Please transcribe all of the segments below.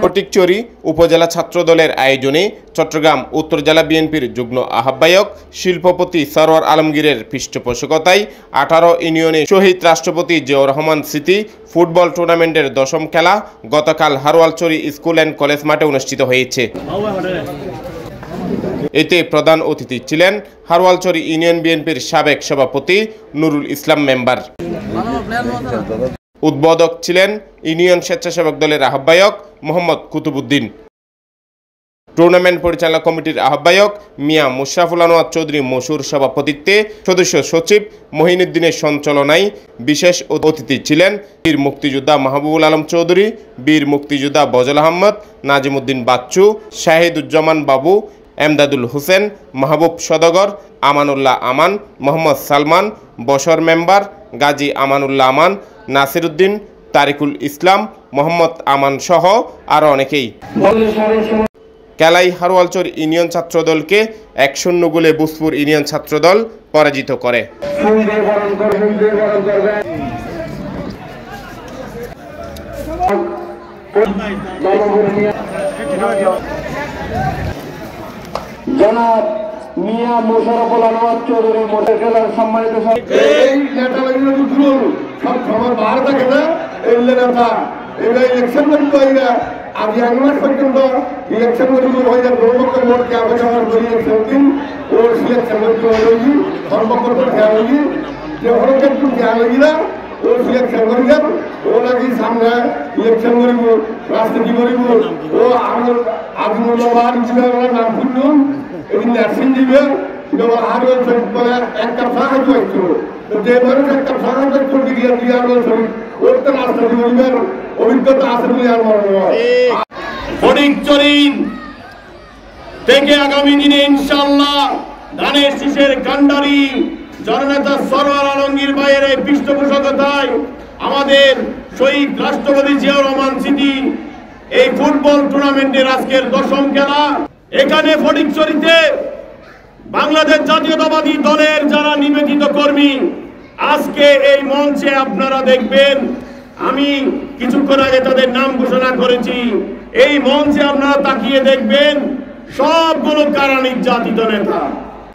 ফটিকছড়ি উপজেলা ছাত্রদলের আয়োজনে চট্টগ্রাম উত্তর জেলা বিএনপির যুগ্ম আহ্বায়ক শিল্পপতি সরওয়ার আলমগীরের পৃষ্ঠপোষকতায় 18 ইউনিয়নে শহীদ রাষ্ট্রপতি জিয়াউর রহমান স্মৃতি ফুটবল টুর্নামেন্টের দশম খেলা গতকাল হারোয়ালছড়ি স্কুল অ্যান্ড কলেজ মাঠে অনুষ্ঠিত হয়েছে। এতে প্রধান অতিথি ছিলেন হারোয়ালছড়ি ইউনিয়ন বিএনপির সাবেক সভাপতি নুরুল ইসলাম মেম্বার। উদ্বোধক ছিলেন ইউনিয়ন স্বেচ্ছাসেবক দলের আহ্বায়ক মোহাম্মদ কুতুবুদ্দিন। টুর্নামেন্ট পরিচালনা কমিটির আহ্বায়ক মিয়া মুশরাফুল আনোয়ার চৌধুরী মশুর সভাপতিত্বে সদস্য সচিব মহিনুদ্দিনের সঞ্চালনায় বিশেষ অতিথি ছিলেন বীর মুক্তিযোদ্ধা মাহবুবুল আলম চৌধুরী, বীর মুক্তিযোদ্ধা বজল আহমদ, নাজিমুদ্দিন বাচ্চু, শাহিদুজ্জামান বাবু, এমদাদুল হোসেন, মাহবুব সদগর, আমানুল্লাহ আমান, মোহাম্মদ সালমান, বশর মেম্বার, গাজী আমানুল্লাহ আমান, নাসিরউদ্দিন, তারিকুল ইসলাম, মোহাম্মদ আমান সহ আরও অনেকেই। খেলায় হারোয়ালছড়ি ইউনিয়ন ছাত্রদলকে 1-0 গোলে বুসপুর ইউনিয়ন ছাত্রদল পরাজিত করে। জনাব মিয়া মুশরাফুল আনোয়ার চৌধুরী মোটর খেলার সম্মানিত এই নেতাগুলো সব খবর বাহার থাকে না এই নেতা এগুলো ইলেকশন করতে হয় না আজ একমাস পর্যন্ত ইলেকশন করতে হয় না প্রমুখ ভোট কে আবেদন করি একদিন ও সিলেকশন করতে হয়নি কর্মকর্ত খেয়াল হয়নি যে হরকে একটু খেয়াল হয়নি না ও সিলেকশন করি না ও নাকি সামনে ইলেকশন করিব রাজনীতি করিব ও আমার আজমুল্লাহ নাম শুনুন এদিন নার্সিং দিবে হারোয়ালছড়ি বলে একটা সাহায্য হয়েছিল যে মানুষ একটা সাহায্য করতে গিয়ে দিয়ে হারোয়ালছড়ি ওর তো রাজনীতি করিবার অভিজ্ঞতা আছে বলে আর মনে হয়। ফটিকছড়ি থেকে আগামী দিনে ইনশাআল্লাহ ধানের শীষের কান্ডারি জননেতা সরওয়ার আলমগীর ভাইয়ের এই পৃষ্ঠপোষকতায় আমাদের শহীদ রাষ্ট্রপতি জিয়াউর রহমান স্মৃতি এই ফুটবল টুর্নামেন্টের আজকের দশম খেলা। এখানে ফটিকছড়িতে বাংলাদেশ জাতীয়তাবাদী দলের যারা নিবেদিত কর্মী আজকে এই মঞ্চে আপনারা দেখবেন, আমি কিছুক্ষণ আগে তাদের নাম ঘোষণা করেছি। এই মঞ্চে আপনারা তাকিয়ে দেখবেন সবগুলো কারা নির্যাতিত নেতা,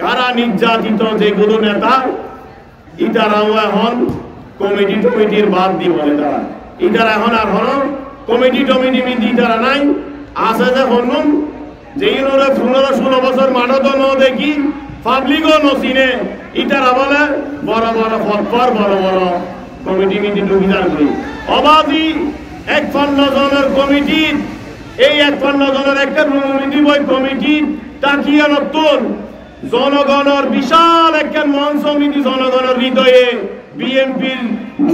কারা নির্যাতিত যেগুলো নেতা ইটারাও এখন কমিটির বাদ দিয়ে বলে তারা ইটারা এখন আর হন কমিটি মিটি তারা নাই আছে যে হনুন যে 15-16 বছর মানদ ন দেখি পাবলিকও নচিনে ইটারা বলে বড় বড় পথপর বড় বড় কমিটি মিটি ঢুকিদার করি অবাধি 51 জনের কমিটি এই 51 জনের একটা রুমিটি বই কমিটি তাকিয়ে নতুন জনগণের বিশাল একটা মঞ্চ সমিতি জনগণের হৃদয়ে বিএনপির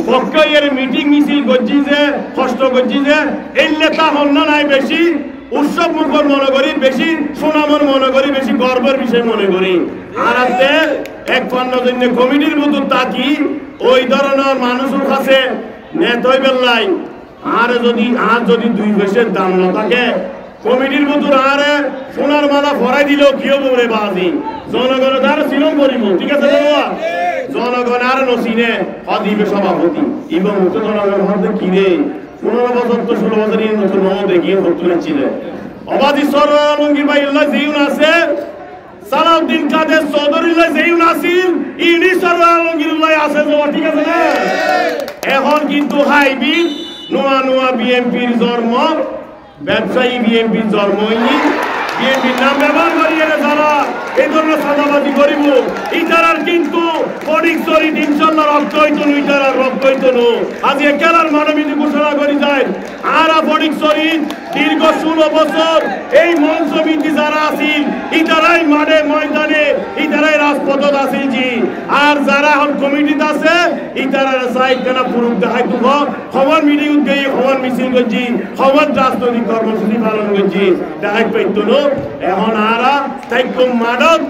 পক্ষের মিটিং মিছিল করছি যে কষ্ট করছি যে এই নেতা হন্য নাই বেশি উৎসব মুখর মনে করি, বেশি সুনামর মনে করি, বেশি গর্বের বিষয় মনে করি। আর আছে 51 জনের কমিটির মতো তাকি ওই ধরনের মানুষের কাছে নেতই বেল্লাই আর যদি 2 পয়সার দাম না থাকে কমিটির মতো আরে সোনার মালা ফরাই দিল কিও বলে বাজি জনগণ তার সিলম করিব। ঠিক আছে বাবা, জনগণ আর নসিনে অদিবে সভাপতি এবং জনগণ ভাবতে কিরে 15 বছর তো 16 বছর নতুন মত দেখিয়ে ভর্তুলে ছিলেন অবাধি সরওয়ার আলমগীর ভাই আল্লাহ যেইন আছে সালাউদ্দিন কাদের চৌধুরীল্লাহ যেইন আসিল ইনি সরওয়ার আলমগীর ভাই আছে। ঠিক আছে না? এখন কিন্তু হাইবি নোয়া বিএনপির জন্ম ব্যবসায়ী বিএনপির জন্ম হয়নি বিএনপির নাম ব্যবহার করিয়ে যারা এই ধরনের সাদাবাজি করিব ইটারার কিন্তু ফটিকছড়ি ইনশাআল্লাহ রক্ত হইতো না, ইটারার রক্ত হইতো না। আজকে খেলার মানবিক ঘোষণা করি যায় আর ফটিকছড়ি দীর্ঘ 16 বছর এই মঞ্চ সমিতি যারা আছিল ইটারাই মাঠে ময়দানে ইটারাই রাজপথত আছিল জি আর যারা এখন কমিটিতে আছে ইটারার সাইড কেনা পুরুষ দেখাই দুঃখ খবর মিটিং গিয়ে খবর মিছিল করছি খবর রাজনৈতিক কর্মসূচি পালন করছি দেখাই পাইতো না। এখন আরা তাই মানব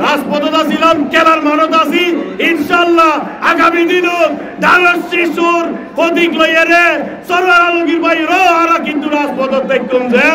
রাজপথত ছিলাম খেলার মানত আছি ইনশাআল্লাহ আগামী দিনও ধানের শিশুর প্রতীক লইয়ে সরওয়ার আলমগীর ভাই আরা কিন্তু রাজপথত দেখুন যে